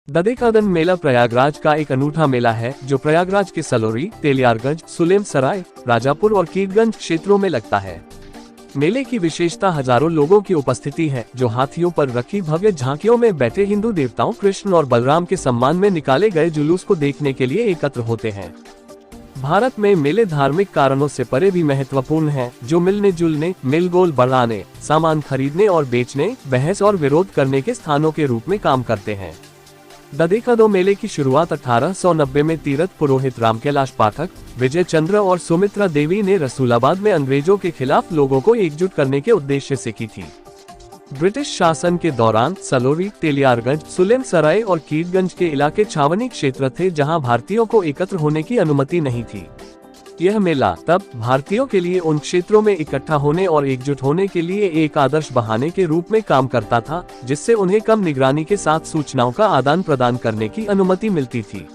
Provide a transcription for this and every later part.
दधीकादन मेला प्रयागराज का एक अनूठा मेला है जो प्रयागराज के सलोरी, तेलियारगंज, सुलेम सराय, राजापुर और कीरगंज क्षेत्रों में लगता है। मेले की विशेषता हजारों लोगों की उपस्थिति है जो हाथियों पर रखी भव्य झांकियों में बैठे हिंदू देवताओं कृष्ण और बलराम के सम्मान में निकाले गए जुलूस को देखने के लिए एकत्र होते हैं। भारत में मेले धार्मिक कारणों से परे भी महत्वपूर्ण हैं, जो मिलने जुलने, मेलगोल बढ़ाने, सामान खरीदने और बेचने, बहस और विरोध करने के स्थानों के रूप में काम करते हैं। दधीकादन मेले की शुरुआत 1890 में तीरथ पुरोहित रामकैलाश पाठक, विजय चंद्र और सुमित्रा देवी ने रसूलाबाद में अंग्रेजों के खिलाफ लोगों को एकजुट करने के उद्देश्य से की थी। ब्रिटिश शासन के दौरान सलोरी, तेलियारगंज, सुलेम सराय और कीरगंज के इलाके छावनी क्षेत्र थे जहां भारतीयों को एकत्र होने की अनुमति नहीं थी। यह मेला तब भारतीयों के लिए उन क्षेत्रों में इकट्ठा होने और एकजुट होने के लिए एक आदर्श बहाने के रूप में काम करता था, जिससे उन्हें कम निगरानी के साथ सूचनाओं का आदान प्रदान करने की अनुमति मिलती थी।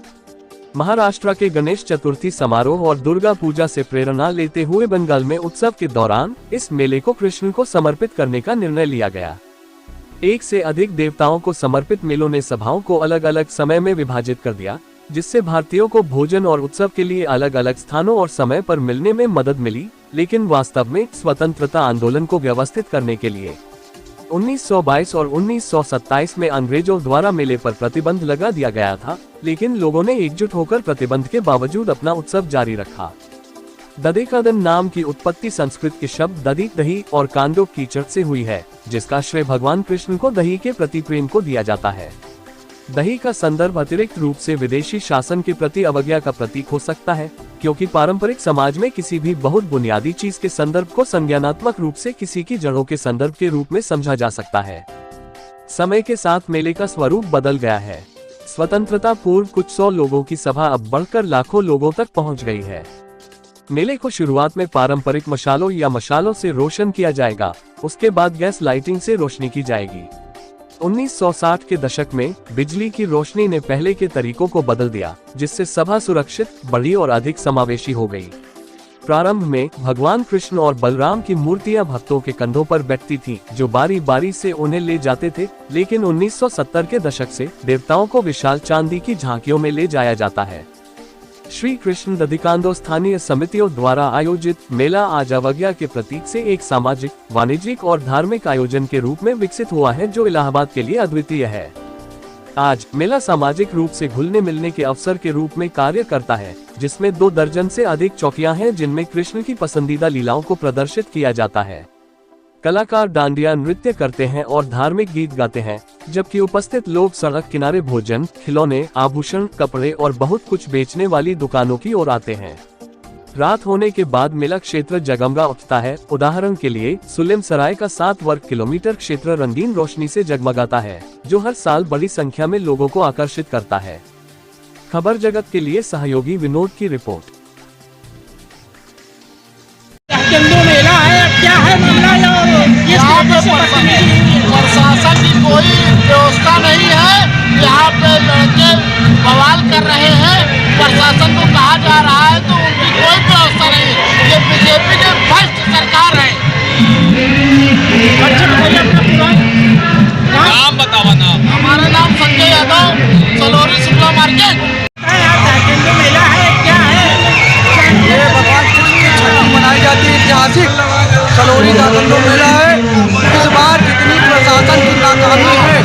महाराष्ट्र के गणेश चतुर्थी समारोह और दुर्गा पूजा से प्रेरणा लेते हुए बंगाल में उत्सव के दौरान इस मेले को कृष्ण को समर्पित करने का निर्णय लिया गया। एक से अधिक देवताओं को समर्पित मेलों ने सभाओं को अलग अलग समय में विभाजित कर दिया, जिससे भारतीयों को भोजन और उत्सव के लिए अलग अलग स्थानों और समय पर मिलने में मदद मिली, लेकिन वास्तव में स्वतंत्रता आंदोलन को व्यवस्थित करने के लिए 1922 और 1927 में अंग्रेजों द्वारा मेले पर प्रतिबंध लगा दिया गया था, लेकिन लोगों ने एकजुट होकर प्रतिबंध के बावजूद अपना उत्सव जारी रखा। दधीकादन नाम की उत्पत्ति संस्कृत के शब्द दधी दही और कांदो कीचड़ से हुई है, जिसका श्रेय भगवान कृष्ण को दही के प्रति प्रेम को दिया जाता है। दही का संदर्भ अतिरिक्त रूप से विदेशी शासन के प्रति अवज्ञा का प्रतीक हो सकता है, क्योंकि पारंपरिक समाज में किसी भी बहुत बुनियादी चीज के संदर्भ को संज्ञानात्मक रूप से किसी की जड़ों के संदर्भ के रूप में समझा जा सकता है। समय के साथ मेले का स्वरूप बदल गया है। स्वतंत्रता पूर्व कुछ 100 लोगों की सभा अब बढ़कर लाखों लोगों तक पहुंच गई है। मेले को शुरुआत में पारंपरिक मशालों या मशालों से रोशन किया जाएगा, उसके बाद गैस लाइटिंग से रोशनी की जाएगी। 1960 के दशक में बिजली की रोशनी ने पहले के तरीकों को बदल दिया, जिससे सभा सुरक्षित, बड़ी और अधिक समावेशी हो गई। प्रारंभ में भगवान कृष्ण और बलराम की मूर्तियां भक्तों के कंधों पर बैठती थीं, जो बारी बारी से उन्हें ले जाते थे, लेकिन 1970 के दशक से देवताओं को विशाल चांदी की झांकियों में ले जाया जाता है। श्री कृष्ण दधीकादन स्थानीय समितियों द्वारा आयोजित मेला आज अवज्ञा के प्रतीक से एक सामाजिक, वाणिज्यिक और धार्मिक आयोजन के रूप में विकसित हुआ है, जो इलाहाबाद के लिए अद्वितीय है। आज मेला सामाजिक रूप से घुलने मिलने के अवसर के रूप में कार्य करता है, जिसमें 2 दर्जन से अधिक चौकियां हैं जिनमें कृष्ण की पसंदीदा लीलाओं को प्रदर्शित किया जाता है। कलाकार डांडिया नृत्य करते हैं और धार्मिक गीत गाते हैं, जबकि उपस्थित लोग सड़क किनारे भोजन, खिलौने, आभूषण, कपड़े और बहुत कुछ बेचने वाली दुकानों की ओर आते हैं। रात होने के बाद मेला क्षेत्र जगमगा उठता है। उदाहरण के लिए सुलेम सराय का 7 वर्ग किलोमीटर क्षेत्र रंगीन रोशनी से जगमगाता है, जो हर साल बड़ी संख्या में लोगों को आकर्षित करता है। खबर जगत के लिए सहयोगी विनोद की रिपोर्ट। मेला है, क्या है मामला? यहाँ पे प्रशासन की कोई व्यवस्था नहीं है। यहाँ पे लड़के बवाल कर रहे हैं, प्रशासन को कहा जा रहा है तो उनकी कोई व्यवस्था नहीं है। ये बीजेपी की भ्रष्ट सरकार है। नाम बतावा ना। हमारा नाम संजय यादव, सलोरी सुपला मार्केट। मेला है, क्या है? ये भगवान कृष्ण की छठी मनाई जाती है, ऐतिहासिक सलोरी दादन मेला है। इस बार जितनी प्रशासन की नाकामी है,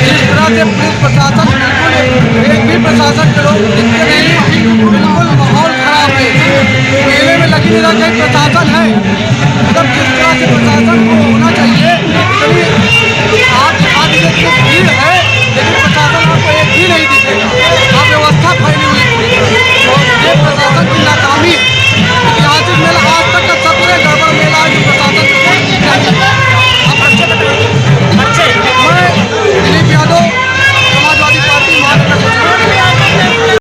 जिस तरह से पुलिस प्रशासन बिल्कुल एक भी प्रशासन के लोग दिखते नहीं,